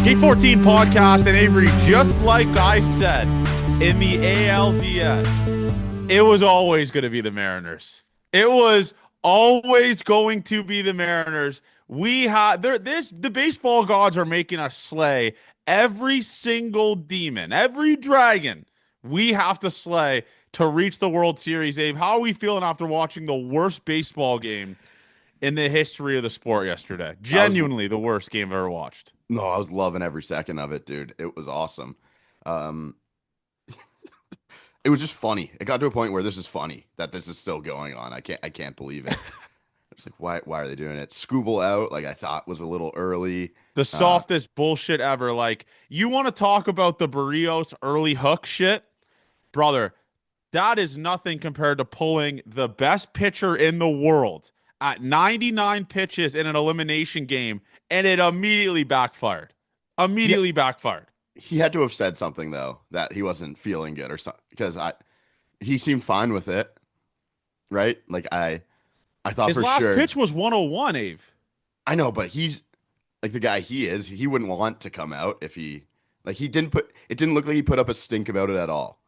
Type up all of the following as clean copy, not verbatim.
Gate 14 podcast, and Avery, just like I said in the ALDS, it was always going to be the Mariners. It was always going to be the Mariners. We had the baseball gods are making us slay every single demon, every dragon we have to slay to reach the World Series. Abe, how are we feeling after watching the worst baseball game in the history of the sport yesterday? I was Genuinely the worst game I've ever watched. no, I was loving every second of it, dude. It was awesome. Um, it was just funny. It got to a point where this is funny that this is still going on. I can't believe it. It's like why are they doing it? Scooble out, like I thought was a little early. The Uh, softest bullshit ever. Like, you want to talk about the Barrios early hook shit? Brother, that is nothing compared to pulling the best pitcher in the world at 99 pitches in an elimination game, and it immediately backfired. he Immediately backfired. he had to have said something though that he wasn't feeling good or something because I he seemed fine with it, right? I thought His for last sure. pitch was 101, Ave. I know, but he's like the guy he is. He wouldn't want to come out if he didn't put it didn't look like he put up a stink about it at all.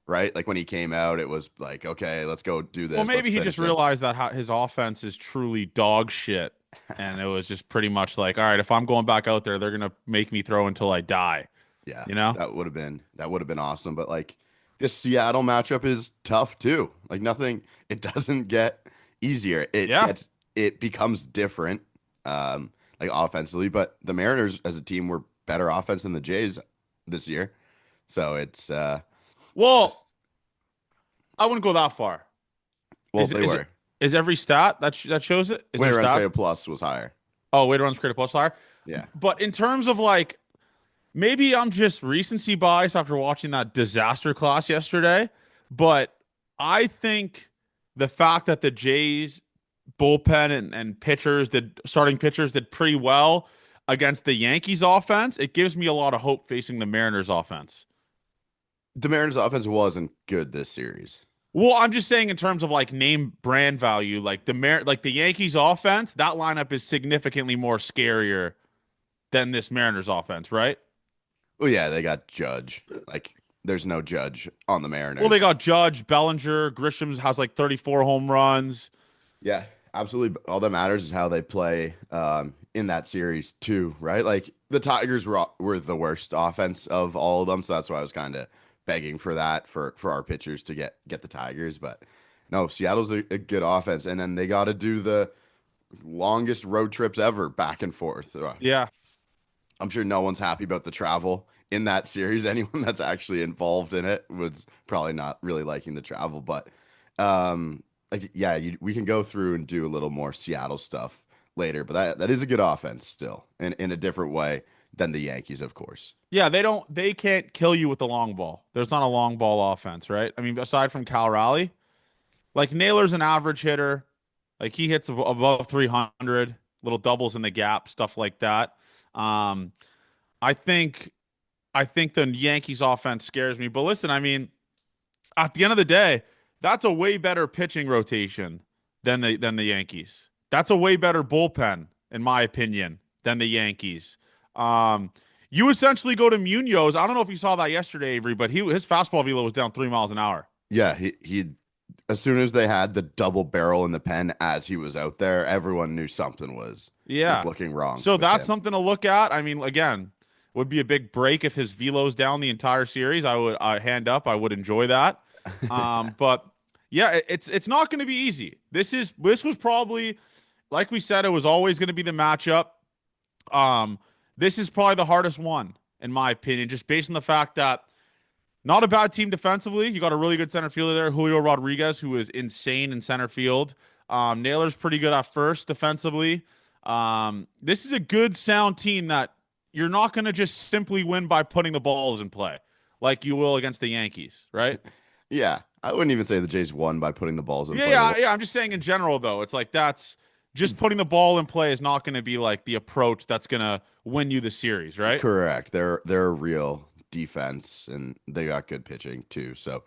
Right? Like when he came out, it was like, okay, let's go do Well, this. Let's maybe he just finish this. realized that his offense is truly dog shit. And it was just pretty much like, all right, if I'm going back out there, they're going to make me throw until I die. Yeah, You know? that would have been awesome. But like this Seattle matchup is tough too. Like nothing, it doesn't get easier. Yeah. It becomes different, like offensively. But the Mariners as a team were better offense than the Jays this year. So it's just Well, I wouldn't go that far. well Is they is it were. is every stat that shows it? Is there Winner a runs stat? created plus was higher. Oh, weighted runs created plus higher. Yeah. But in terms of like, maybe I'm just recency bias after watching that disaster class yesterday. But I think the fact that the Jays bullpen and pitchers did starting pitchers did pretty well against the Yankees offense, it gives me a lot of hope facing the Mariners offense. The Mariners offense wasn't good this series. Well, I'm just saying in terms of like name brand value, like like the Yankees offense, that lineup is significantly more scarier than this Mariners offense, right? Well, yeah, they got Judge. Like, there's no Judge on the Well, they Mariners. got Judge, Bellinger, Grisham has like 34 home runs. Yeah, absolutely. All that matters is how they play in that series too, right? Like the Tigers were the worst offense of all of them, so that's why I was kind of begging for that for our pitchers to get the Tigers. But no, Seattle's a good offense, and then they got to do the longest road trips ever back and forth. Yeah. I'm sure no one's happy about the travel in that series. Anyone that's actually involved in it was probably not really liking the travel, but like yeah, we can go through and do a little more Seattle stuff later. But that is a good offense still, in a different way than the Yankees, of course. Yeah, they can't kill you with the long ball. There's not a long ball offense, right? I mean, aside from Cal Raleigh, like Naylor's an average hitter. Like he hits above 300, little doubles in the gap, stuff like that. Um, I think I think the Yankees offense scares me. But listen, I mean, at the end of the day, that's a way better pitching rotation than the Yankees. That's a way better bullpen, in my opinion, than the Yankees. Um, you essentially go to Munoz. I don't know if you saw that yesterday, Avery, but his fastball velo was down 3 miles an hour. Yeah, he as soon as they had the double barrel in the pen as he was out there, everyone knew something was Yeah. looking wrong So with that's him. something to look at. I mean, again, would be a big break if his velo's down the entire series. Hand up. I would enjoy that. But yeah, it's not going to be easy. This was probably, like we said, it was always going to be the matchup. Um, this is probably the hardest one in my opinion, just based on the fact that not a bad team defensively. You got a really good center fielder there, Julio Rodriguez, who is insane in center field. Naylor's pretty good at first defensively. This is a good, sound team that you're not going to just simply win by putting the balls in play like you will against the Yankees, right? Yeah, I wouldn't even say the Jays won by putting the balls in Yeah, play. yeah, yeah. I'm just saying in general, though, it's like that's just putting the ball in play is not going to be like the approach that's going to win you the series, right? Correct. They're a real defense and they got good pitching too. So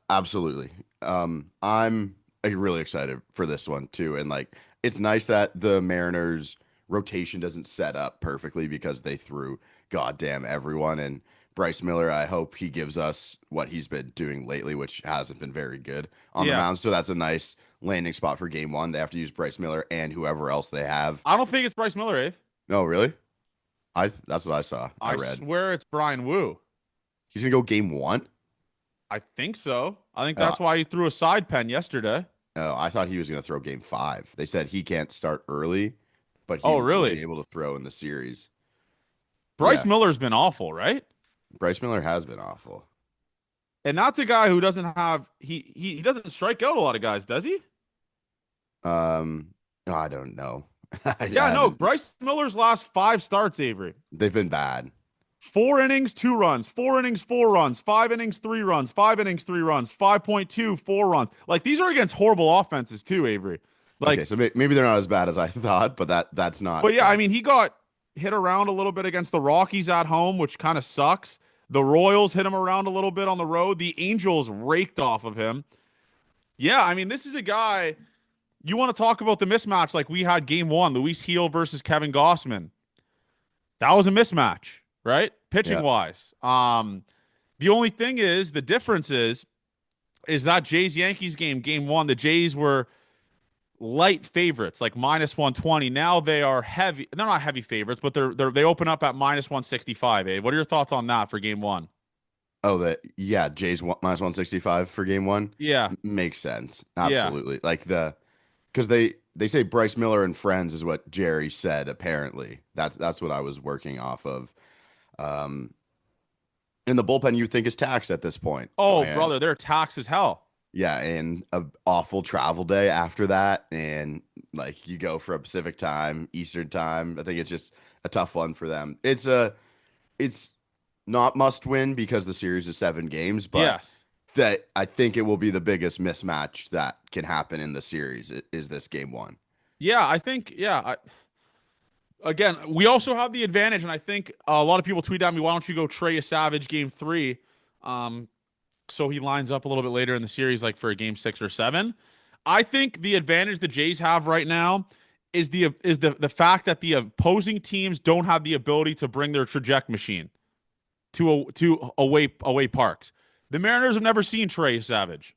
absolutely. I'm really excited for this one too. And like it's nice that the Mariners rotation doesn't set up perfectly because they threw goddamn everyone. And Bryce Miller, I hope he gives us what he's been doing lately, which hasn't been very good on the Yeah. mound. So that's a nice landing spot for game one. They have to use Bryce Miller and whoever else they have. I don't think it's Bryce Miller, Abe. No, really? I That's what I saw. I I read. swear it's Brian Wu. He's gonna go game one. I think so. I think Oh, that's why he threw a side pen yesterday. oh, I thought he was gonna throw game five. They said he can't start early, but he Oh, will be really? able to throw in the series. Bryce Yeah, Miller's been awful, right? Bryce Miller has been awful. And that's a guy who doesn't have he doesn't strike out a lot of guys, does he? Um, I don't know. I Yeah, no. haven't. Bryce Miller's last five starts, Avery. They've been bad. 4 innings, 2 runs, 4 innings, 4 runs, 5 innings, 3 runs, 5 innings, 3 runs, 5.2, 4 runs. Like these are against horrible offenses too, Avery. Okay, Like, so maybe they're not as bad as I thought, but that's not but yeah, I mean, he got hit around a little bit against the Rockies at home, which kind of sucks. The Royals hit him around a little bit on the road. The Angels raked off of him. Yeah, I mean, this is a guy you want to talk about the mismatch like we had game one, Luis Heel versus Kevin Gossman. That was a mismatch, right? Pitching yeah. wise. The only thing is the difference is that Jays Yankees game, game one, the Jays were light favorites, like minus 120. Now they are heavy. They're not heavy favorites, but they open up at minus 165. What are your thoughts on that for game one? Oh, that yeah, Jays minus 165 for game one Yeah. makes sense. Yeah. Absolutely. Like because they say Bryce Miller and friends is what Jerry said. Apparently, that's what I was working off of. Um, in the bullpen, you think is taxed at this point, Oh, and brother, they're taxed as hell. yeah, and a awful travel day after that, and like you go from Pacific time, Eastern time. I think it's just a tough one for them. It's not must win because the series is 7 games, but Yes. that I think it will be the biggest mismatch that can happen in the series is this game one. Yeah, I think, yeah. Again, we also have the advantage, and I think a lot of people tweet at me, why don't you go Trey Savage game three? Um, so he lines up a little bit later in the series, like for a game 6 or 7. I think the advantage the Jays have right now is the fact that the opposing teams don't have the ability to bring their traject machine to away parks. The Mariners have never seen Trey Savage.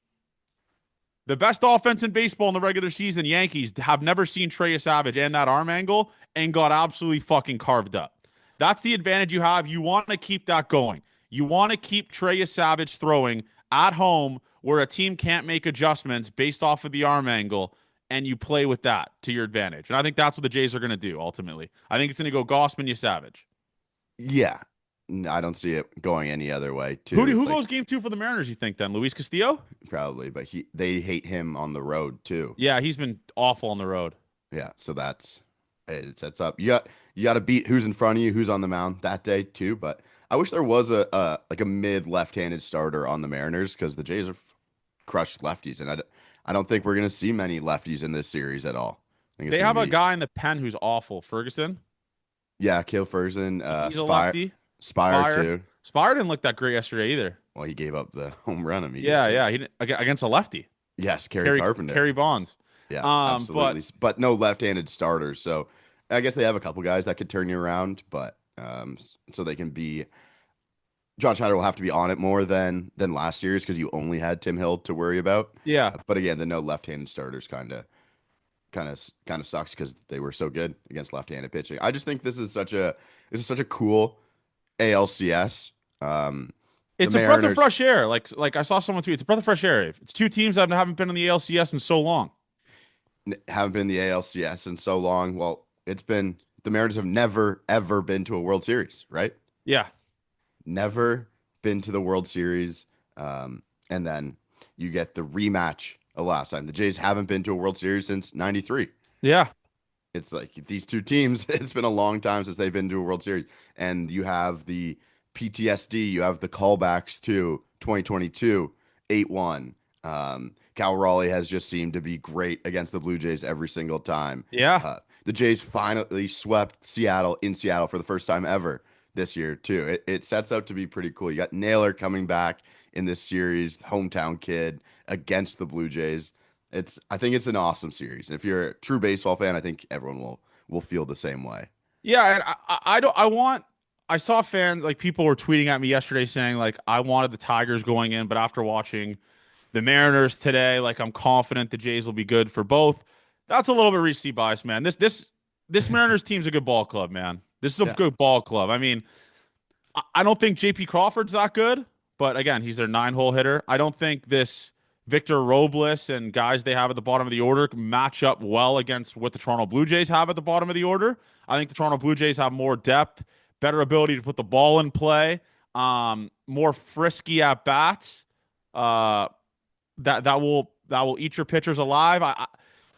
The best offense in baseball in the regular season, Yankees have never seen Trey Savage and that arm angle and got absolutely fucking carved up. That's the advantage you have. You want to keep that going. You want to keep Trey Savage throwing at home where a team can't make adjustments based off of the arm angle, and you play with that to your advantage. And I think that's what the Jays are going to do ultimately. I think it's going to go Gossman, you Savage. Yeah, I don't see it going any other way. Who Too, do, it's who like goes game two for the Mariners? You think then Luis Castillo? probably, but they hate him on the road too. Yeah, he's been awful on the road. Yeah, so that's it sets up. You got to beat who's in front of you, who's on the mound that day too. But I wish there was a like a mid left-handed starter on the Mariners because the Jays have crushed lefties, and I don't think we're gonna see many lefties in this series at all. I think it's They gonna have a be guy in the pen who's awful. Ferguson. yeah, Kale Ferguson, He's a lefty. Spire Spire. too. Spire didn't look that great yesterday either. Well, he gave up the home run Yeah, immediately. yeah. He didn't, against a lefty. Yes, Kerry Kerry Carpenter. Kerry Bonds. Yeah, But absolutely. But no left-handed starters. So I guess they have a couple guys that could turn you around, but so they can be John Schneider will have to be on it more than last series because you only had Tim Hill to worry about. yeah, But again, the no left-handed starters kind of sucks because they were so good against left-handed pitching. I just think this is such a cool ALCS. The it's a breath of Mariners fresh air. Like I saw someone tweet. It's a breath of fresh air. It's two teams that haven't been in the ALCS in so long. haven't been in the ALCS in so long. Well, it's been the Mariners have never ever been to a World Series, right? Yeah, Never been to the World Series. And then you get the rematch of last time. The Jays haven't been to a World Series since '93. yeah, It's like these two teams, it's been a long time since they've been to a World Series. And you have the PTSD, you have the callbacks to 2022, 8-1. Cal Raleigh has just seemed to be great against the Blue Jays every single time. yeah, The Jays finally swept Seattle in Seattle for the first time ever this year, too. It sets up to be pretty cool. You got Naylor coming back in this series, hometown kid against the Blue Jays. I think it's an awesome series. If you're a true baseball fan, I think everyone will will feel the same way. Yeah, and I don't. I want. I saw fans like people were tweeting at me yesterday saying like I wanted the Tigers going in, but after watching the Mariners today, like I'm confident the Jays will be good for both. That's a little bit recency bias, man. This Mariners team's a good ball club, man. This is a Yeah. good ball club. I mean, I don't think JP Crawford's that good, but again, he's their 9-hole hitter. I don't think this Victor Robles and guys they have at the bottom of the order match up well against what the Toronto Blue Jays have at the bottom of the order. I think the Toronto Blue Jays have more depth, better ability to put the ball in play, more frisky at bats. Uh, that will eat your pitchers alive.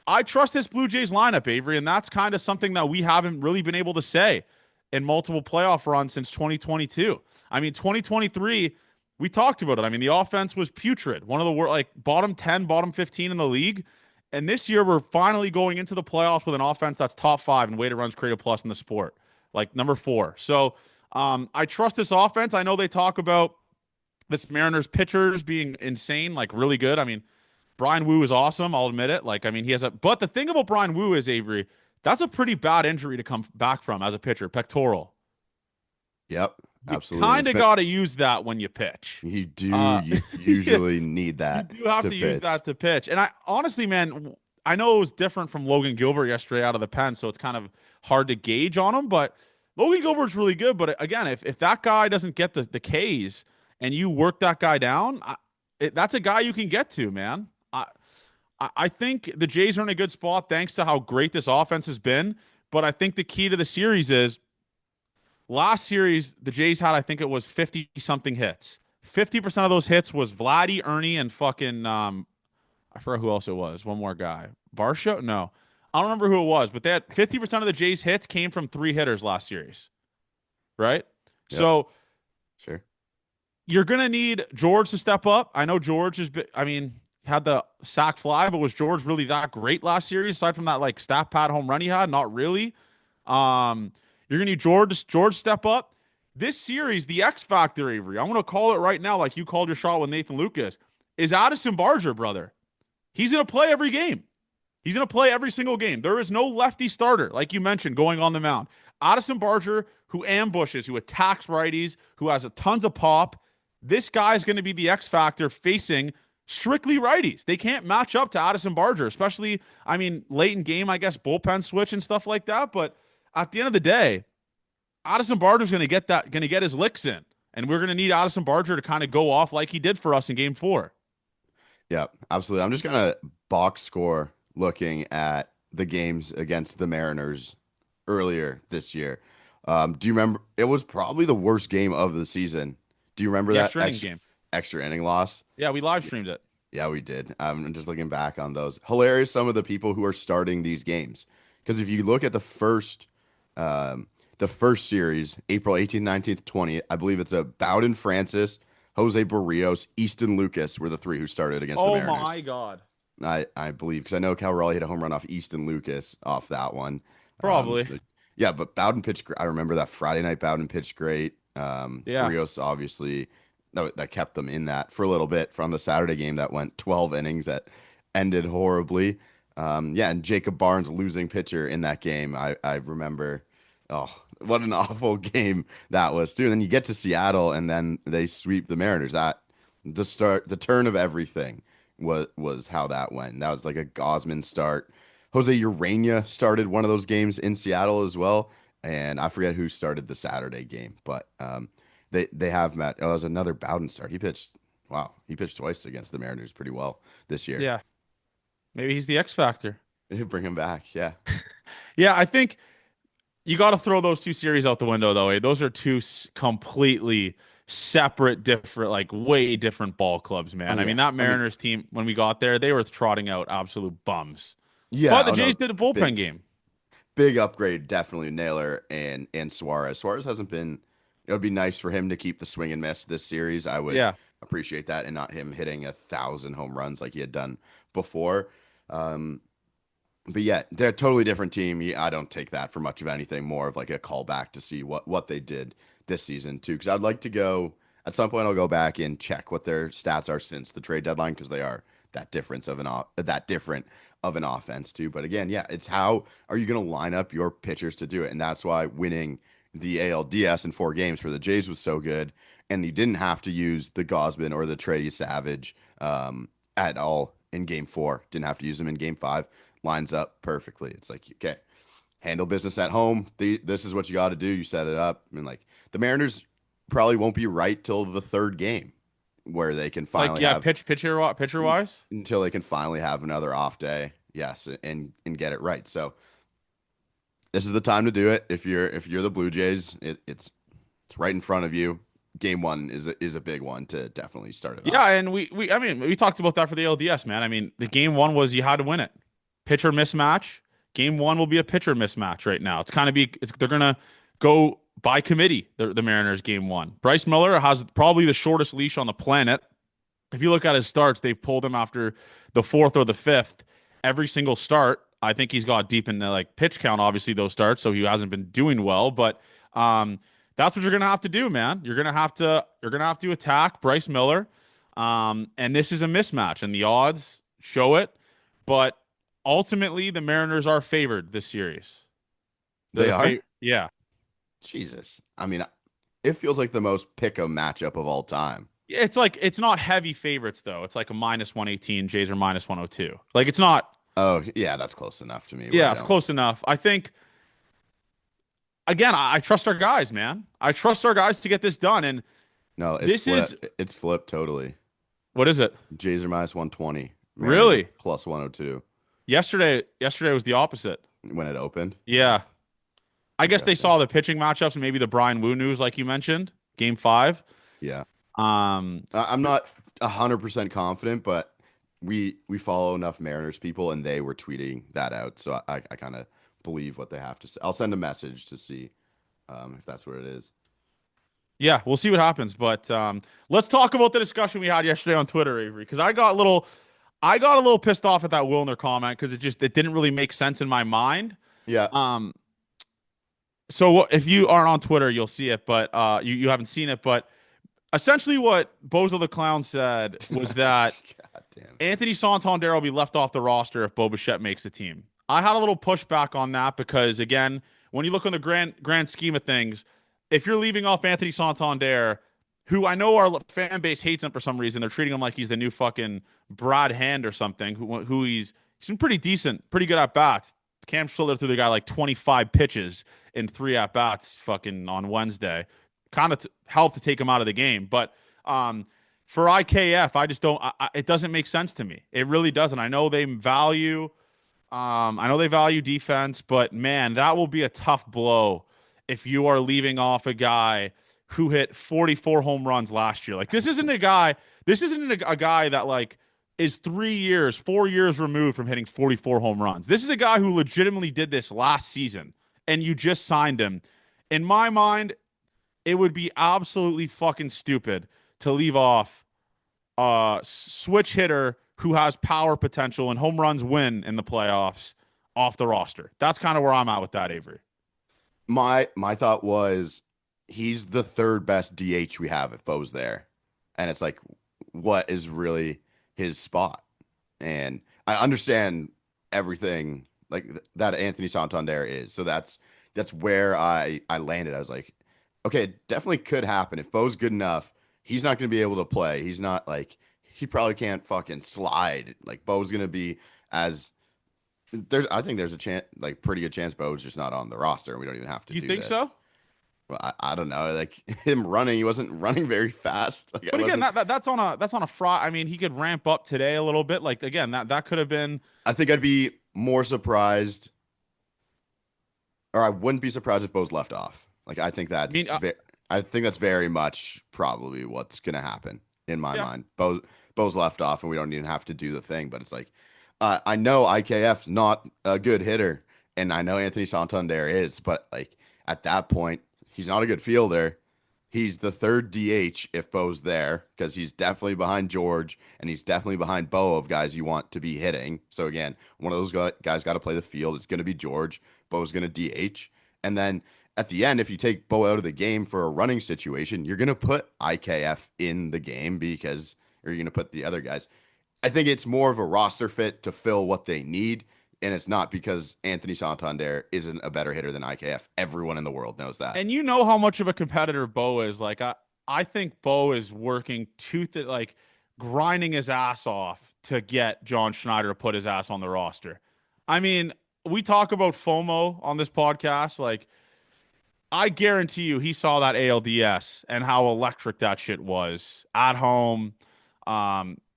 I trust this Blue Jays lineup, Avery, and that's kind of something that we haven't really been able to say in multiple playoff runs since 2022. I mean, 2023, we talked about it. I mean, the offense was putrid, one of the like bottom 10, bottom 15 in the league. And this year, we're finally going into the playoffs with an offense that's top 5 in weighted runs created plus in the sport, like number 4. So I trust this offense. I know they talk about this Mariners pitchers being insane, like really good. I mean, Brian Wu is awesome. I'll admit it. Like, I mean, he has a, but the thing about Brian Wu is, Avery, that's a pretty bad injury to come back from as a pitcher, pectoral. Yep. You Absolutely. kind It's of been got to use that when you pitch. Uh, you you usually need that do have to to use pitch. that to pitch. And I honestly, man, I know it was different from Logan Gilbert yesterday out of the pen, so it's kind of hard to gauge on him. But Logan Gilbert's really good. But again, if that guy doesn't get the Ks and you work that guy down, that's a guy you can get to, man. I think the Jays are in a good spot thanks to how great this offense has been. But I think the key to the series is last series, the Jays had, I think it was 50 something hits. 50% of those hits was Vladdy, Ernie, and fucking, I forgot who else it was. One more guy. Barsha? No. I don't remember who it was, but they had 50% of the Jays hits came from 3 hitters last series, right? Yep. So Sure. you're going to need George to step up. I know George has been, I mean, had the sack fly, but was George really that great last series aside from that like staff pad home run he had? Not really. You're gonna need George step up. This series, the X factor, Avery. I'm gonna call it right now, like you called your shot with Nathan Lucas, is Addison Barger, brother. He's gonna play every game. He's gonna play every single game. There is no lefty starter, like you mentioned, going on the mound. Addison Barger, who ambushes, who attacks righties, who has a tons of pop. This guy's gonna be the X factor facing strictly righties. They can't match up to Addison Barger, especially, I mean, late in game, I guess, bullpen switch and stuff like that. But at the end of the day, Addison Barger's going to get his licks in. And we're going to need Addison Barger to kind of go off like he did for us in game 4. Yep. Absolutely. I'm just gonna box score looking at the games against the Mariners earlier this year. Do you remember? It was probably the worst game of the season. Do you remember The that extra inning game. extra inning loss? Yeah, we live streamed it. Yeah, we did. I'm just looking back on those. Hilarious, some of the people who are starting these games. Because if you look at the first series, April 18th, 19th, 20th, I believe it's a Bowden Francis, Jose Barrios, Easton Lucas were the 3 who started against the Oh Mariners. my God. I believe because I know Cal Raleigh hit a home run off Easton Lucas off that one. Probably. So yeah, but Bowden pitched. I remember that Friday night Bowden pitched great. Yeah. Barrios obviously that kept them in that for a little bit from the Saturday game that went 12 innings that ended horribly. Yeah, and Jacob Barnes losing pitcher in that game. I remember. Oh, what an awful game that was too. And then you get to Seattle and then they sweep the Mariners. That the turn of everything was how that went. That was like a Gosman start. Jose Urania started one of those games in Seattle as well, and I forget who started the Saturday game, but they have met. Oh, that was another Bowden start. He pitched. Wow, he pitched twice against the Mariners pretty well this year. Yeah. Maybe he's the X factor. Bring him back, yeah. Yeah, I think you got to throw those 2 series out the window, though. Eh? Those are 2 completely separate, different, like way different ball clubs, Oh man. I mean, yeah, that I mean, Mariners team, when we got there, they were trotting out absolute bums. But yeah. the Oh Jays no, did a bullpen big game. big upgrade, definitely Naylor and Suarez. Suarez hasn't been. It would be nice for him to keep the swing and miss this series. I would Yeah. appreciate that, and not him hitting 1,000 home runs like he had done before. Um, but yeah, they're a totally different team. I don't take that for much of anything. More of like a callback to see what they did this season too. Because I'd like to go at some point. I'll go back and check what their stats are since the trade deadline because they are that difference of that different of an offense too. But again, yeah, it's how are you going to line up your pitchers to do it? And that's why winning the ALDS in 4 games for the Jays was so good. And you didn't have to use the Gosman or the Trey Savage at all in game 4. Didn't have to use them in game 5. Lines up perfectly. It's like, okay, handle business at home. This is what you got to do. You set it up. I mean, like the Mariners probably won't be right till the 3rd game where they can Like, finally yeah, have pitcher wise. until they can finally have another off day. Yes, and get it right. So this is the time to do it. If you're the Blue Jays, it's right in front of you. Game 1 is a big one to definitely start it Yeah, off. and I mean, we talked about that for the LDS, man. I mean, the game one was you had to win it. Pitcher mismatch. Game one will be a pitcher mismatch right now. They're gonna go by committee. The Mariners game one. Bryce Miller has probably the shortest leash on the planet. If you look at his starts, they've pulled him after the 4th or the 5th. Every single start, I think he's got deep in the like pitch count. Obviously, those starts, so he hasn't been doing well. But that's what you're gonna have to do, man. You're gonna have to attack Bryce Miller, and this is a mismatch, and the odds show it. But ultimately, the Mariners are favored this series. They are? Yeah. Jesus. I mean, it feels like the most pick 'em matchup of all time. It's like it's not heavy favorites though. It's like a -118. Jays are -102. Like it's not. Oh, yeah, that's close enough to me where Yeah, I it's don't. close enough. I think again, I trust our guys, man. I trust our guys to get this done. And No, it's this is flip. It's flipped totally. what is it? Jays are -120. Mariners are Really? +102 Yesterday was the opposite. when it opened. Yeah. I guess they Interesting. saw the pitching matchups and maybe the Brian Wu news, like you mentioned, game five. Yeah. Um, I'm not 100% confident, but we follow enough Mariners people and they were tweeting that out. So I kind of believe what they have to say. I'll send a message to see if that's what it is. yeah, we'll see what happens. But let's talk about the discussion we had yesterday on Twitter, Avery, because I got a little pissed off at that Wilner comment because it didn't really make sense in my mind. Yeah. Um, if you aren't on Twitter, you'll see it, but you haven't seen it. But essentially, what Bozo the Clown said was that God damn. Anthony Santander will be left off the roster if Bo Bichette makes the team. I had a little pushback on that because, again, when you look on the grand scheme of things, if you're leaving off Anthony Santander, who I know our fan base hates him for some reason, they're treating him like he's the new fucking Brad Hand or something. Who he's been pretty decent, pretty good at bats. Cam Schiller threw the guy like 25 pitches in 3 at bats fucking on Wednesday, kind of helped to take him out of the game, but for IKF, I just don't. It doesn't make sense to me. It really doesn't. I know they value defense, but man, that will be a tough blow if you are leaving off a guy who hit 44 home runs last year. Like this isn't a guy. This isn't a guy that like is 3 years, 4 years removed from hitting 44 home runs. This is a guy who legitimately did this last season, and you just signed him. In my mind, it would be absolutely fucking stupid to leave off a switch hitter who has power potential and home runs win in the playoffs off the roster. That's kind of where I'm at with that, Avery. My thought was he's the 3rd best DH we have if Bo's there. And it's like, what is really his spot? And I understand everything like that Anthony Santander is. So that's where I landed. I was like, okay, it definitely could happen. If Bo's good enough, he's not going to be able to play. He's not like he probably can't fucking slide. Like Bo's going to be as I think there's a chance, like pretty good chance Bo's just not on the roster and we don't even have to You do think this. so? Well, I don't know. Like him running, he wasn't running very fast. Like I But again, wasn't. that's on a Friday. I mean, he could ramp up today a little bit. Like again, that could have been. I think I'd be more surprised, or I wouldn't be surprised if Bo's left off. Like I mean, I think that's very much probably what's gonna happen in my yeah, mind. Bo's left off, and we don't even have to do the thing. But it's like, I know IKF's not a good hitter, and I know Anthony Santander is, but like at that point, he's not a good fielder. He's the 3rd DH if Bo's there because he's definitely behind George and he's definitely behind Bo of guys you want to be hitting. So again, one of those guys got to play the field. It's going to be George. Bo's going to DH. And then at the end, if you take Bo out of the game for a running situation, you're going to put IKF in the game because, or you're going to put the other guys. I think it's more of a roster fit to fill what they need. And it's not because Anthony Santander isn't a better hitter than IKF. Everyone in the world knows that. And you know how much of a competitor Bo is. Like I think Bo is working like grinding his ass off to get John Schneider to put his ass on the roster. I mean, we talk about FOMO on this podcast. Like, I guarantee you he saw that ALDS and how electric that shit was at home,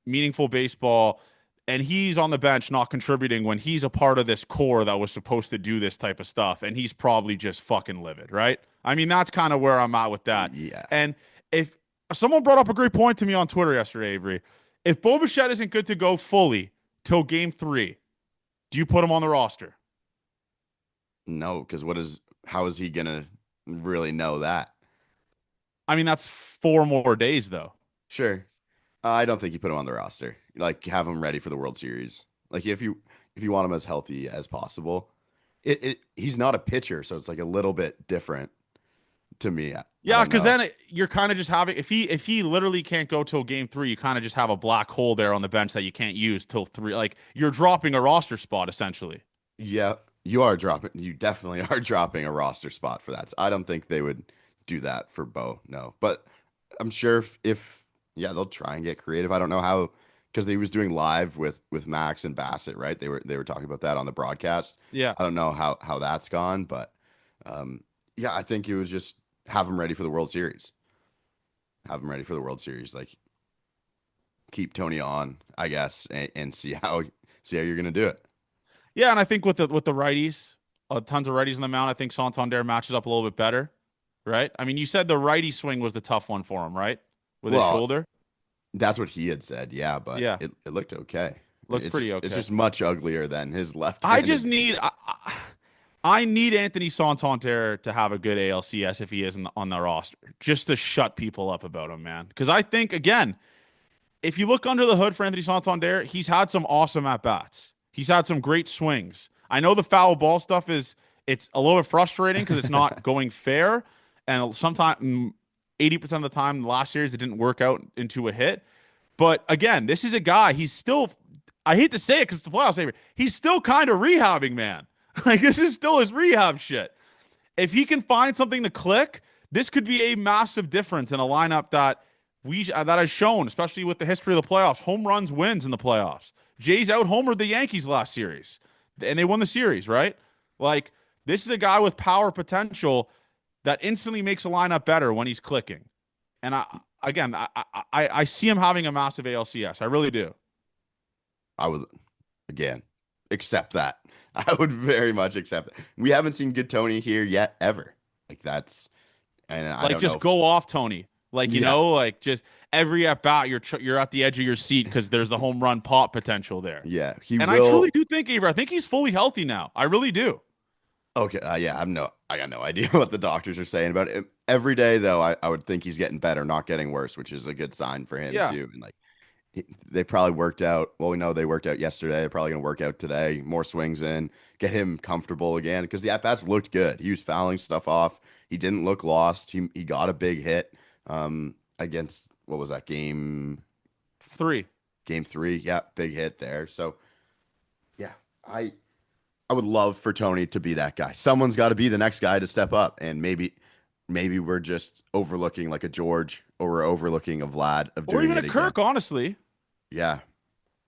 meaningful baseball, and he's on the bench not contributing when he's a part of this core that was supposed to do this type of stuff, and he's probably just fucking livid, right? I mean, that's kind of where I'm at with that. Yeah. And if someone brought up a great point to me on Twitter yesterday, Avery, if Bo Bichette isn't good to go fully till game 3, do you put him on the roster? No, because how is he gonna really know that? I mean, that's 4 more days, though. Sure. I don't think you put him on the roster. Like have him ready for the World Series. Like if you want him as healthy as possible. He's not a pitcher, so it's like a little bit different to me. I Yeah, don't because know. then you're kind of just having if he literally can't go till game 3, you kind of just have a black hole there on the bench that you can't use till 3. Like you're dropping a roster spot essentially. Yeah, you definitely are dropping a roster spot for that. So I don't think they would do that for Bo. No. But I'm sure if yeah, they'll try and get creative. I don't know how because they was doing live with Max and Bassett, right? They were talking about that on the broadcast. Yeah, I don't know how that's gone, but um yeah, I think it was just have them ready for the World Series. Have them ready for the World Series. Like keep Tony on, I guess, and see how you're gonna do it. yeah, and I think with the righties, tons of righties in the mound, I think Santander matches up a little bit better, right? I mean, you said the righty swing was the tough one for him, right? With his Well, shoulder, that's what he had said, yeah, but yeah, it looked okay. looked pretty It's okay. just much uglier than his I just left-handed. need I need Anthony Santander to have a good ALCS if he is on the roster, just to shut people up about him, man. Because I think again, if you look under the hood for Anthony Santander, he's had some awesome at bats. He's had some great swings. I know the foul ball stuff it's a little bit frustrating because it's not going fair, and sometimes 80% of the time, the last series it didn't work out into a hit. But again, this is a guy. He's still. I hate to say it because it's the playoffs. Saver. He's still kind of rehabbing, man. Like this is still his rehab shit. If he can find something to click, this could be a massive difference in a lineup that has shown, especially with the history of the playoffs, home runs wins in the playoffs. Jays out homered the Yankees last series, and they won the series, right? Like this is a guy with power potential that instantly makes a lineup better when he's clicking. And I see him having a massive ALCS. I really do. I would again accept that. I would very much accept it. We haven't seen good Tony here yet ever. Like that's and I Like don't know just if go off, Tony. Like yeah, like just every at bat you're at the edge of your seat because there's the home run pop potential there. yeah, he And I truly will. do think, Avery, I think he's fully healthy now. I really do. Okay, yeah, I got no idea what the doctors are saying about it. Every day though, I would think he's getting better, not getting worse, which is a good sign for him Yeah. too. And like they probably worked out. Well, we know they worked out yesterday. They're probably going to work out today. More swings in, get him comfortable again because the at bats looked good. He was fouling stuff off. He didn't look lost. He got a big hit against what was that 3. game 3? Yeah, big hit there. So yeah, I would love for Tony to be that guy. Someone's got to be the next guy to step up, and maybe we're just overlooking like a George or we're overlooking a Vlad of Or doing even a it again. Kirk, honestly. Yeah,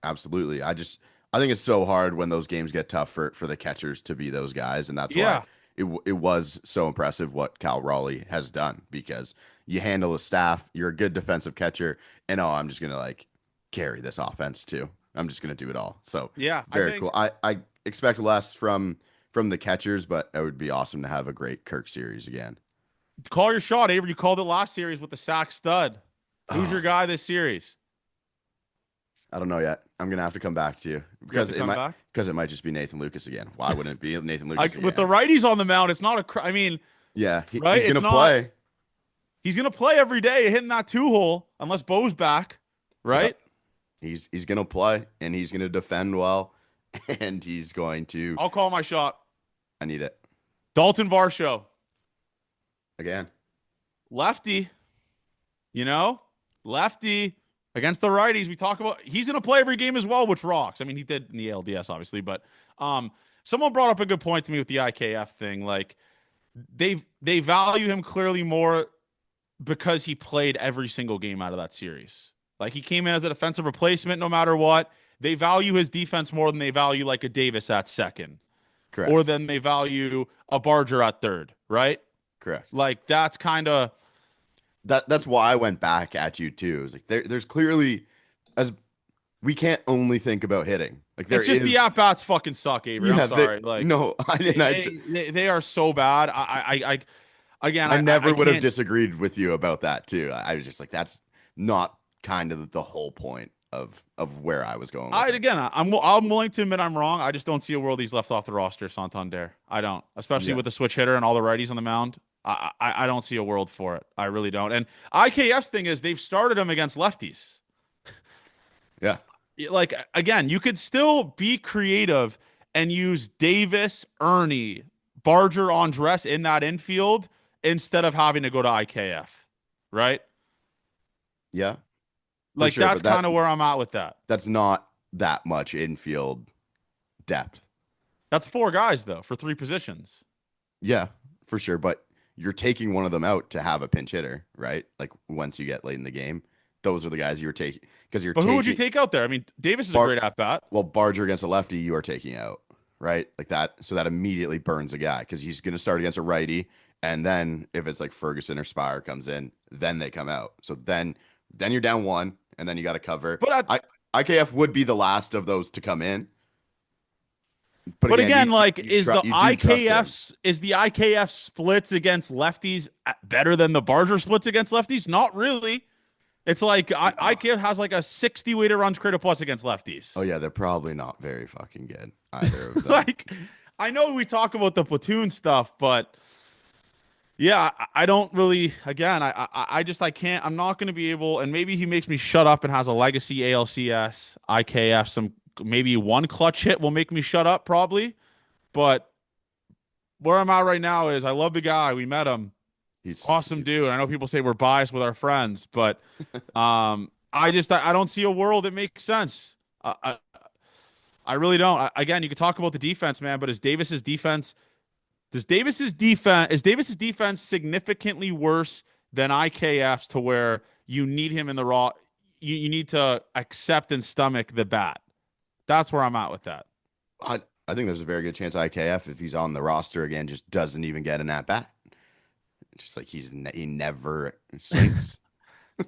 absolutely. I think it's so hard when those games get tough for the catchers to be those guys, and that's why Yeah. it was so impressive what Cal Raleigh has done because you handle the staff, you're a good defensive catcher, and oh, I'm just gonna like carry this offense too. I'm just gonna do it all. So Yeah. I very think cool. I expect less from the catchers, but it would be awesome to have a great Kirk series again. call your shot, Avery. You called it last series with the sack stud. Who's your Oh, guy this series? I don't know yet. I'm gonna have to come back to you You have to come back. because it might just be Nathan Lucas again. Why wouldn't it be Nathan Lucas With the again? righties on the mound, it's not I mean, Yeah, right? he's It's gonna not. play. He's gonna play every day, hitting that 2 hole, unless Bo's back, right? Yep. He's gonna play and he's gonna defend well and he's going to I'll call my shot. I need it. Dalton Varsho, Again. lefty. You know, lefty Against the righties, we talk about he's going to play every game as well, which rocks. I mean, he did in the ALDS, obviously, but someone brought up a good point to me with the IKF thing. Like they value him clearly more because he played every single game out of that series. Like he came in as a defensive replacement no matter what. They value his defense more than they value like a Davis at second, or Correct. than they value a Barger at third, right? Correct. Like that's kind of That's why I went back at you too. It's like there's clearly as we can't only think about hitting. Like there it's just is the at bats fucking suck, Avery. I'm yeah, sorry. Like no, I didn't. they are so bad. Again, I never I would have can't. disagreed with you about that too. I was just like, that's not kind of the whole point of where I was going with I it. again, I'm willing to admit I'm wrong. I just don't see a world he's left off the roster, Santander. I don't, especially Yeah, with the switch hitter and all the righties on the mound. I don't see a world for it. I really don't. And IKF's thing is they've started him against lefties. yeah, Like again, you could still be creative and use Davis, Ernie, Barger, Andres in that infield instead of having to go to IKF, right? yeah, for Like sure. that's But that kind of where I'm at with that. that's not that much infield depth. That's four guys though for three positions. Yeah, for sure. But you're taking one of them out to have a pinch hitter, right? Like once you get late in the game, those are the guys you were taking because you're But who would you taking take out there? I mean, Davis is a Bar great at bat. well, Barger against a lefty, you are taking out, right? Like that. So that immediately burns a guy because he's going to start against a righty. And then if it's like Ferguson or Spire comes in, then they come out. So then you're down one, and then you got to cover. But IKF would be the last of those to come in. But but again, again, like you do trust him. Is the IKF splits against lefties better than the Barger splits against lefties? Not really. It's like IKF has like a 60 weighted runs created plus against lefties. Oh yeah, they're probably not very fucking good either of them. Like I know we talk about the platoon stuff, but yeah, I don't really. Again, I just I can't. I'm not going to be able. And maybe he makes me shut up and has a legacy ALCS, IKF. Some maybe one clutch hit will make me shut up, probably. But where I'm at right now is I love the guy. We met him, He's awesome dude. I know people say we're biased with our friends, but I don't see a world that makes sense. I really don't. Again, you could talk about the defense, man, but is Davis's defense significantly worse than IKF's to where you need him in the raw? You need to accept and stomach the bat. That's where I'm at with that. I think there's a very good chance IKF, if he's on the roster again, just doesn't even get an at bat. Just like he never swings.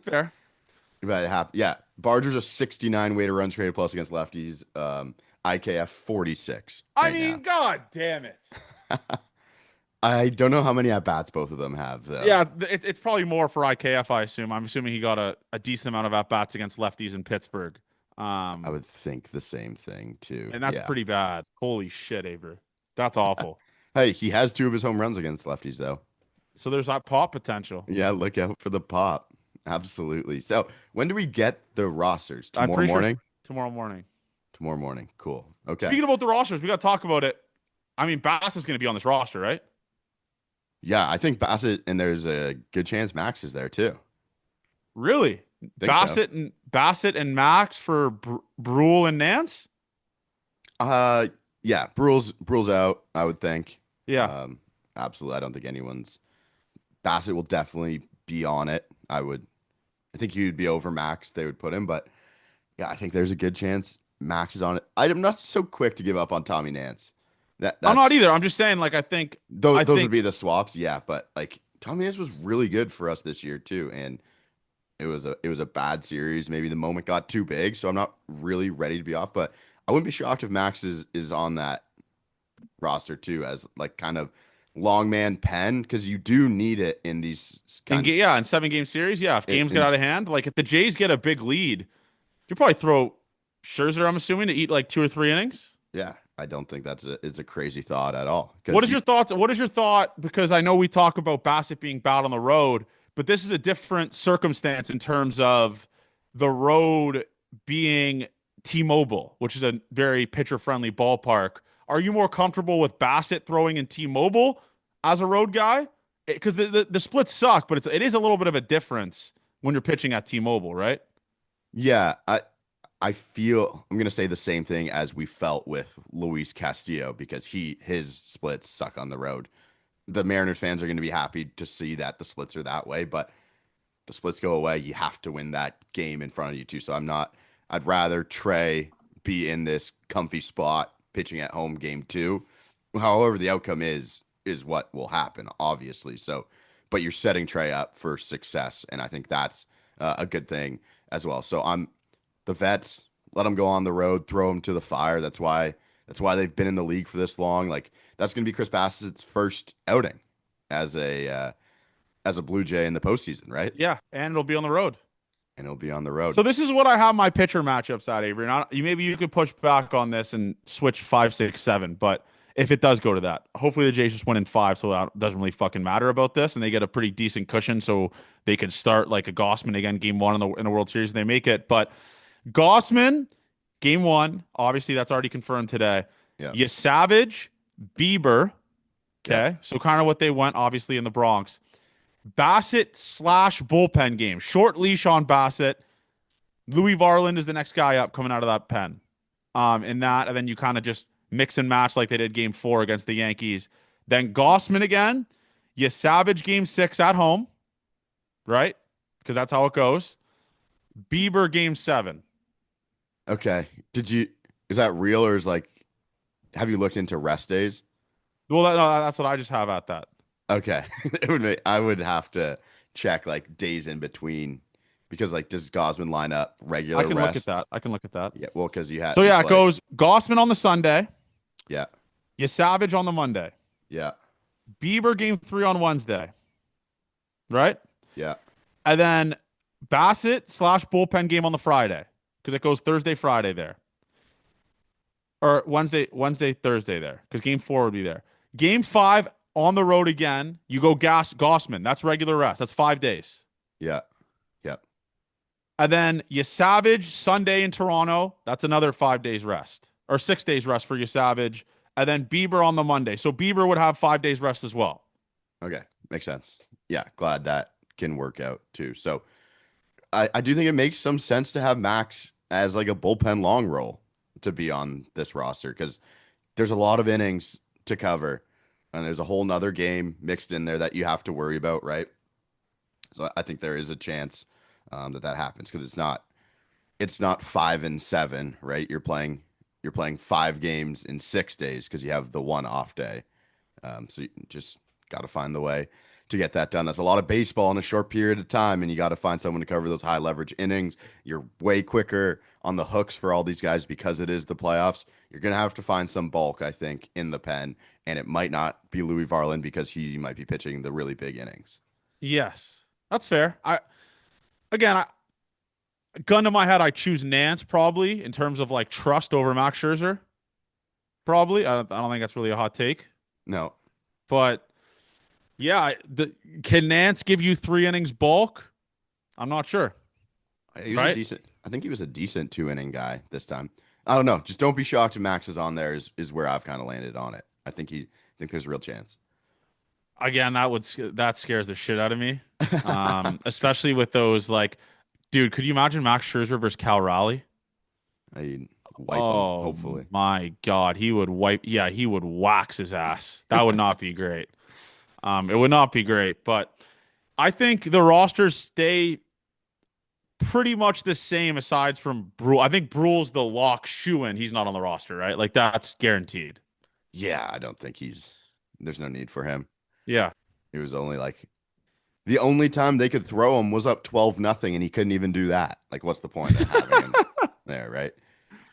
Fair. Yeah, Barger's a 69 weighted runs created plus against lefties. IKF 46 I right mean, god damn it. now. I don't know how many at bats both of them have though. Yeah, it's probably more for IKF, I assume. I'm assuming he got a decent amount of at bats against lefties in Pittsburgh. I would think the same thing too. And that's Yeah. pretty bad. Holy shit, Avery. That's awful. Hey, he has two of his home runs against lefties though. So there's that pop potential. Yeah, look out for the pop. Absolutely. So when do we get the rosters? I'm Tomorrow pretty sure morning? tomorrow morning. Tomorrow morning. Cool. Okay. Speaking about the rosters, we got to talk about it. I mean, Bass is going to be on this roster, right? Yeah, I think Bassett and there's a good chance Max is there too. Really? Think so. Bassett and Max for Brule and Nance? Uh yeah, Brule's out, I would think. Yeah. Absolutely. I don't think anyone's Bassett will definitely be on it. I think he would be over Max, they would put him, but yeah, I think there's a good chance Max is on it. I'm not so quick to give up on Tommy Nance. I'm not That's either. I'm just saying, like, those would be the swaps, yeah. But like Tommy Nance was really good for us this year too, and it was a bad series. Maybe the moment got too big, so I'm not really ready to be off. But I wouldn't be shocked if Max is on that roster too, as like kind of long man pen, because you do need it in these kind of in 7 game series. Yeah. If games get in out of hand, like if the Jays get a big lead, you probably throw Scherzer, I'm assuming, to eat like 2 or 3 innings. yeah. I don't think it's a crazy thought at all. What Because is your thoughts? What is your thought? Because I know we talk about Bassett being bad on the road, but this is a different circumstance in terms of the road being T-Mobile, which is a very pitcher-friendly ballpark. Are you more comfortable with Bassett throwing in T-Mobile as a road guy? Because the splits suck, but it is a little bit of a difference when you're pitching at T-Mobile, right? Yeah, I feel I'm gonna say the same thing as we felt with Luis Castillo because his splits suck on the road. The Mariners fans are gonna be happy to see that the splits are that way, but the splits go away. You have to win that game in front of you too. So I'm not. I'd rather Trey be in this comfy spot pitching at home game two. However, the outcome is what will happen, obviously. So, but you're setting Trey up for success, and I think that's a good thing as well. So I'm the vets. Let them go on the road, throw them to the fire. That's why they've been in the league for this long. Like that's going to be Chris Bassett's first outing as a Blue Jay in the postseason, right? Yeah, and it'll be on the road. And he'll be on the road. So this is what I have my pitcher matchups at, Avery. And maybe you could push back on this and switch 5, 6, 7. But if it does go to that, hopefully the Jays just win in 5, so it doesn't really fucking matter about this, and they get a pretty decent cushion, so they could start like a Gossman again, game one in the World Series, and they make it. But Gossman, game one, obviously that's already confirmed today. Yeah. You Savage, Bieber, Yeah. okay, so kind of what they went obviously in the Bronx. Bassett slash bullpen game, short leash on Bassett. Louis Varland is the next guy up coming out of that pen. In that, and then you kind of just mix and match like they did game 4 against the Yankees. Then Gossman again. You Savage game 6 at home, right? Because that's how it goes. Bieber game 7. Okay. Is that real or have you looked into rest days? Well, no, that's what I just have at that. Okay. I would have to check like days in between because like does Gosman line up I regular can look at rest? that. I can look at that. Yeah. Well, because So you yeah, it play. goes Gossman on the Sunday. Yeah. You Savage on the Monday. Yeah. Bieber game 3 on Wednesday, right? Yeah. And then Bassett slash bullpen game on the Friday because it goes Thursday, Friday there. Or Wednesday, Thursday there because game 4 would be there. Game 5 on the road again. You go Gossman. That's regular rest. That's 5 days. Yeah. Yeah. And then you Savage Sunday in Toronto. That's another 5 days rest or 6 days rest for you Savage. And then Bieber on the Monday. So Bieber would have 5 days rest as well. Okay. Makes sense. Yeah. Glad that can work out too. So I do think it makes some sense to have Max as like a bullpen long roll to be on this roster because there's a lot of innings to cover and there's a whole nother game mixed in there that you have to worry about, right? So I think there is a chance that happens because it's not 5 and 7, right? You're playing 5 games in 6 days because you have the one off day. So you just got to find the way to get that done. That's a lot of baseball in a short period of time, and you got to find someone to cover those high leverage innings. You're way quicker on the hooks for all these guys because it is the playoffs. You're gonna have to find some bulk, I think, in the pen, and it might not be Louis Varland because he might be pitching the really big innings. Yes. That's fair. I gun to my head, I choose Nance probably in terms of like trust over Max Scherzer. Probably. I don't think that's really a hot take. No, But yeah, can Nance give you 3 innings bulk? I'm not sure. he was a Right? decent. I think he was a decent 2 inning guy this time. I don't know. Just don't be shocked if Max is on there. Is where I've kind of landed on it. I think there's a real chance. Again, that scares the shit out of me. Especially with those like, dude, could you imagine Max Scherzer versus Cal Raleigh? I wipe him, Oh hopefully. my God, he would wipe. Yeah, he would wax his ass. That would not be great. It would not be great, but I think the rosters stay pretty much the same aside from Brule. I think Brule's the lock shoe in. He's not on the roster, right? Like that's guaranteed. Yeah, I don't think there's no need for him. Yeah. He was only like the only time they could throw him was up 12-0, and he couldn't even do that. Like, what's the point of having him there, right?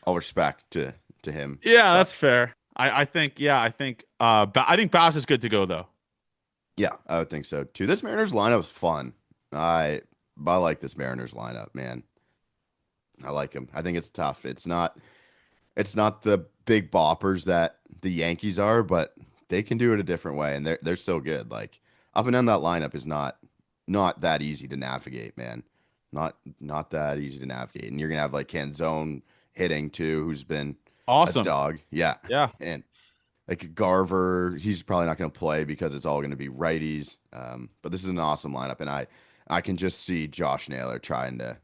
All respect to him. Yeah, But that's fair. I think Bass is good to go though. yeah, I would think so too. This Mariners lineup is fun. I like this Mariners lineup, man. I like him. I think it's tough. It's not the big boppers that the Yankees are, but they can do it a different way, and they're still good. Like up and down that lineup is not that easy to navigate, man. Not that easy to navigate, and you're gonna have like Canzone hitting too, who's been a Awesome. dog, yeah, Yeah. and like Garver, he's probably not gonna play because it's all gonna be righties. But this is an awesome lineup, and I can just see Josh Naylor trying to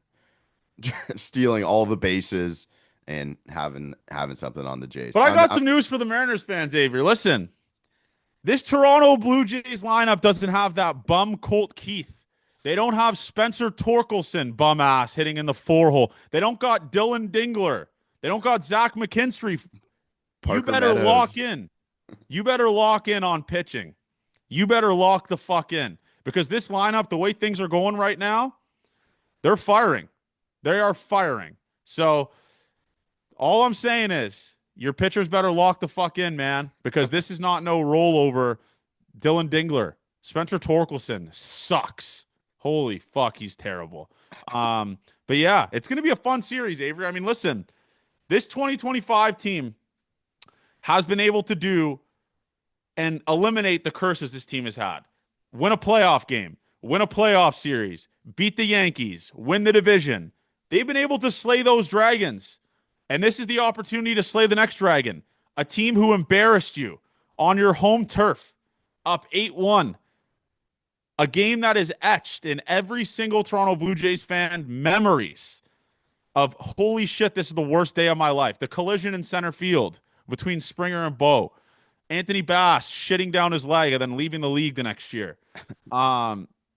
stealing all the bases and having something on the Jays. But I got some news for the Mariners fans, Avery. Listen, this Toronto Blue Jays lineup doesn't have that bum Colt Keith. They don't have Spencer Torkelson, bum ass, hitting in the 4 hole. They don't got Dylan Dingler. They don't got Zach McKinstry. You Parker better lock Meadows. in. You better lock in on pitching. You better lock the fuck in. Because this lineup, the way things are going right now, they're firing. They are firing. So all I'm saying is your pitchers better lock the fuck in, man, because this is not no rollover. Dylan Dingler, Spencer Torkelson sucks. Holy fuck, he's terrible. But yeah, it's going to be a fun series, Avery. I mean, listen, this 2025 team has been able to do and eliminate the curses this team has had. Win a playoff game, win a playoff series, beat the Yankees, win the division. They've been able to slay those dragons. And this is the opportunity to slay the next dragon. A team who embarrassed you on your home turf, up 8-1. A game that is etched in every single Toronto Blue Jays fan memories of, holy shit, this is the worst day of my life. The collision in center field between Springer and Bo. Anthony Bass shitting down his leg and then leaving the league the next year.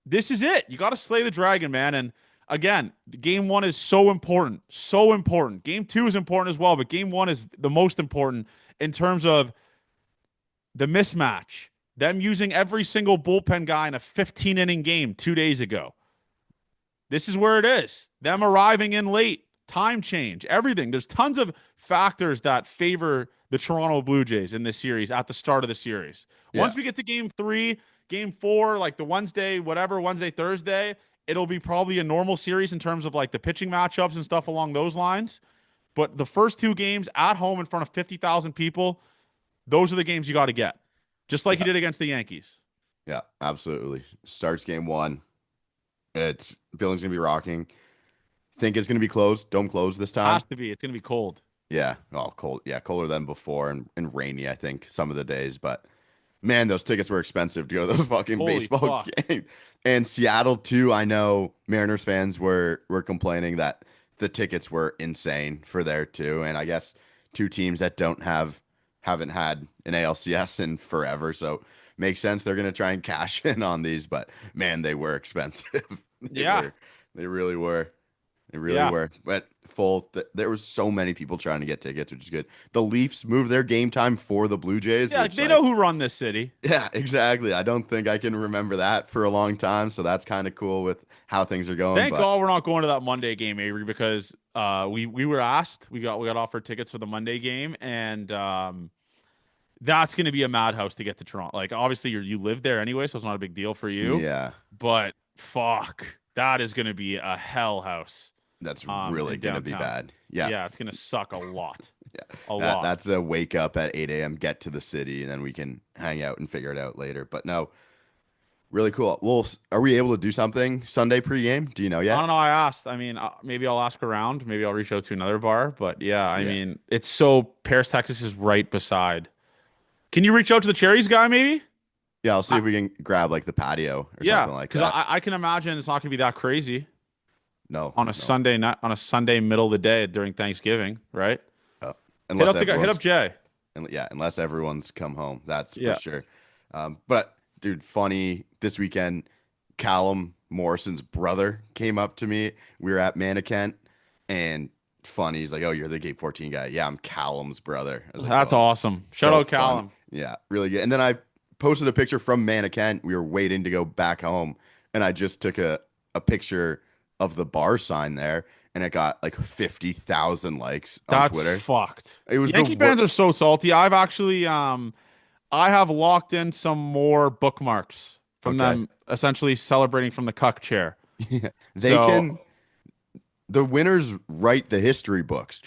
This is it. You got to slay the dragon, man. And again, game one is so important. So important. Game two is important as well, but game one is the most important in terms of the mismatch. Them using every single bullpen guy in a 15-inning game 2 days ago. This is where it is. Them arriving in late, time change, everything. There's tons of factors that favor the Toronto Blue Jays in this series at the start of the series. Yeah. Once we get to game three, game four, like the Wednesday, whatever, Wednesday, Thursday, it'll be probably a normal series in terms of like the pitching matchups and stuff along those lines. But the first two games at home in front of 50,000 people, those are the games you got to get. Just like Yeah. you did against the Yankees. Yeah, absolutely. Starts game one. It's Billings gonna be rocking. Think it's gonna be closed. Dome closed this time. Has to be. It's going to be cold. Yeah. Oh, cold. Yeah, colder than before and rainy, I think, some of the days. But man, those tickets were expensive to go to those fucking Holy baseball fuck. games. And Seattle too, I know Mariners fans were complaining that the tickets were insane for there too. And I guess two teams that haven't had an ALCS in forever. So makes sense. They're gonna try and cash in on these, but man, they were expensive. They Yeah. were. They really were. They really Yeah. were. But there was so many people trying to get tickets, which is good. The Leafs moved their game time for the Blue Jays, Yeah. which They like know who run this city. yeah, exactly. I don't think I can remember that for a long time, so that's kind of cool with how things are going. Thank But God we're not going to that Monday game, Avery, because we were asked, we got offered tickets for the Monday game, and that's going to be a madhouse to get to Toronto. Like obviously you live there anyway, so it's not a big deal for you. yeah, But fuck, that is going to be a hell house. that's really In gonna be downtown. bad. Yeah, Yeah, it's going to suck a lot. yeah. A lot. That's a wake up at 8 a.m., get to the city, and then we can hang out and figure it out later. But no, really cool. Well, are we able to do something Sunday pregame? Do you know I yet? don't know. I asked. I mean, maybe I'll ask around. Maybe I'll reach out to another bar. But yeah, I Yeah. mean, it's so Paris, Texas is right beside. Can you reach out to the Cherries guy, maybe? Yeah, I'll see if we can grab like the patio or Yeah, something like because that. I can imagine it's not going to be that crazy No, on a no. Sunday night, on a Sunday middle of the day during Thanksgiving, right? Uh, Hit unless up the guy. Hit everyone's up Jay. yeah, unless everyone's come home, that's for Yeah. sure. But dude, funny this weekend, Callum Morrison's brother came up to me. We were at Manakent, and funny, he's like, "Oh, you're the Gate 14 guy." Yeah, I'm Callum's brother. I was like, That's "Oh, awesome. Shout so out funny." Callum. Yeah, really good. And then I posted a picture from Manakent. We were waiting to go back home, and I just took a picture of the bar sign there, and it got like 50,000 likes on That's Twitter. fucked. It was the Yankee fans are so salty. I've actually I have locked in some more bookmarks from okay. them essentially celebrating from the cuck chair. They So can. The winners write the history books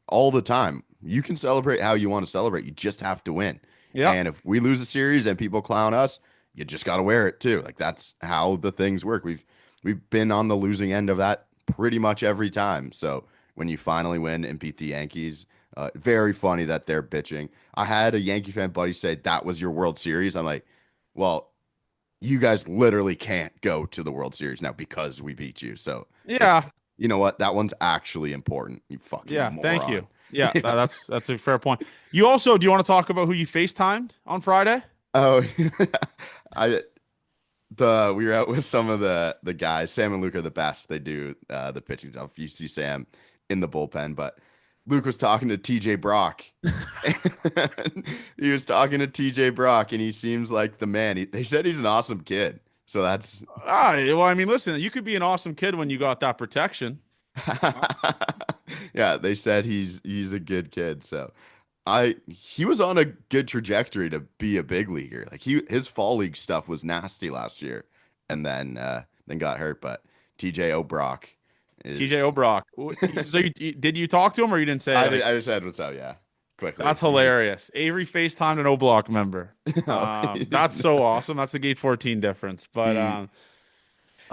all the time. You can celebrate how you want to celebrate. You just have to win. yeah. And if we lose a series and people clown us, you just got to wear it too. Like that's how the things work. We've been on the losing end of that pretty much every time. So when you finally win and beat the Yankees, very funny that they're bitching. I had a Yankee fan buddy say that was your World Series. I'm like, well, you guys literally can't go to the World Series now because we beat you. So Yeah. You know what? That one's actually important. You fucking Yeah, thank you. moron. Yeah, Yeah. that's a fair point. You also, do you want to talk about who you FaceTimed on Friday? Oh, I we were out with some of the guys. Sam and Luke are the best. They do the pitching stuff. You see Sam in the bullpen, but Luke was talking to TJ Brock. He was talking to TJ Brock, and he seems like the man. They said he's an awesome kid. So that's Well, I mean, listen, you could be an awesome kid when you got that protection. yeah, they said he's a good kid. So I he was on a good trajectory to be a big leaguer. Like his fall league stuff was nasty last year, and then got hurt. But TJ O'Brock TJ is O'Brock. So did you talk to him or you didn't say like I just said what's up, yeah, quickly. that's hilarious. Avery FaceTimed an O'Block member. No, That's so awesome. That's the gate 14 difference. But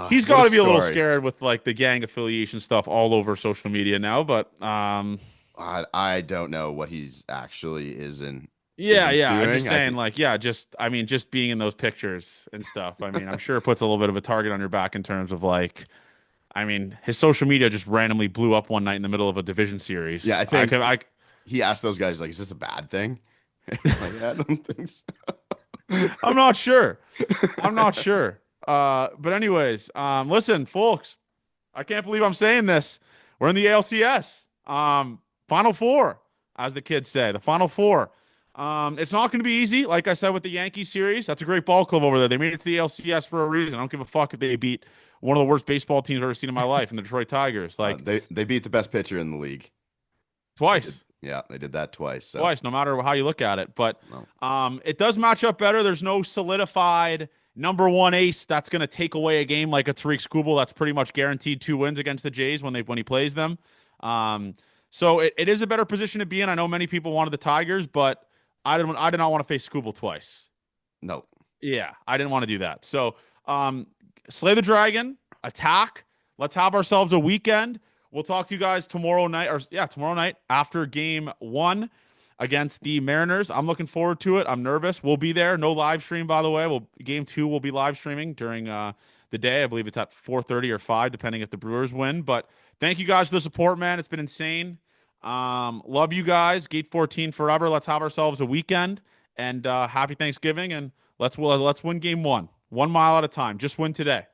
he he's what got a to be a little story. scared with like the gang affiliation stuff all over social media now. But I don't know what he's actually yeah, isn't yeah. I'm just doing. I saying, think like, yeah, just I mean, just being in those pictures and stuff. I mean, I'm sure it puts a little bit of a target on your back in terms of like, I mean, his social media just randomly blew up one night in the middle of a division yeah, series. I I could, think I he asked those guys like, is this a bad thing? Like, I don't think I'm not sure. I'm not sure. But anyways, listen, folks, I can't believe I'm saying this. We're in the ALCS. Final four, as the kids say, the final four. It's not going to be easy. Like I said with the Yankees series, that's a great ball club over there. They made it to the ALCS for a reason. I don't give a fuck if they beat one of the worst baseball teams I've ever seen in my life, in the Detroit Tigers. Like they beat the best pitcher in the league. They did. twice. Yeah, they did that twice. So, Twice, no matter how you look at it. But well, it does match up better. There's no solidified number one ace that's going to take away a game like a Tariq Skubal. That's pretty much guaranteed 2 wins against the Jays when he plays them. So it is a better position to be in. I know many people wanted the Tigers, but I did not want to face Skubal twice. no. Yeah, I didn't want to do that. So, slay the dragon, attack. Let's have ourselves a weekend. We'll talk to you guys tomorrow night, or yeah, tomorrow night after game one against the Mariners. I'm looking forward to it. I'm nervous. We'll be there. No live stream, by the way. Game two will be live streaming during the day. I believe it's at 4:30 or 5, depending if the Brewers win. But thank you guys for the support, man. It's been insane. Love you guys. Gate 14 forever. Let's have ourselves a weekend and happy Thanksgiving and let's win game one 1 mile at a time. Just win today.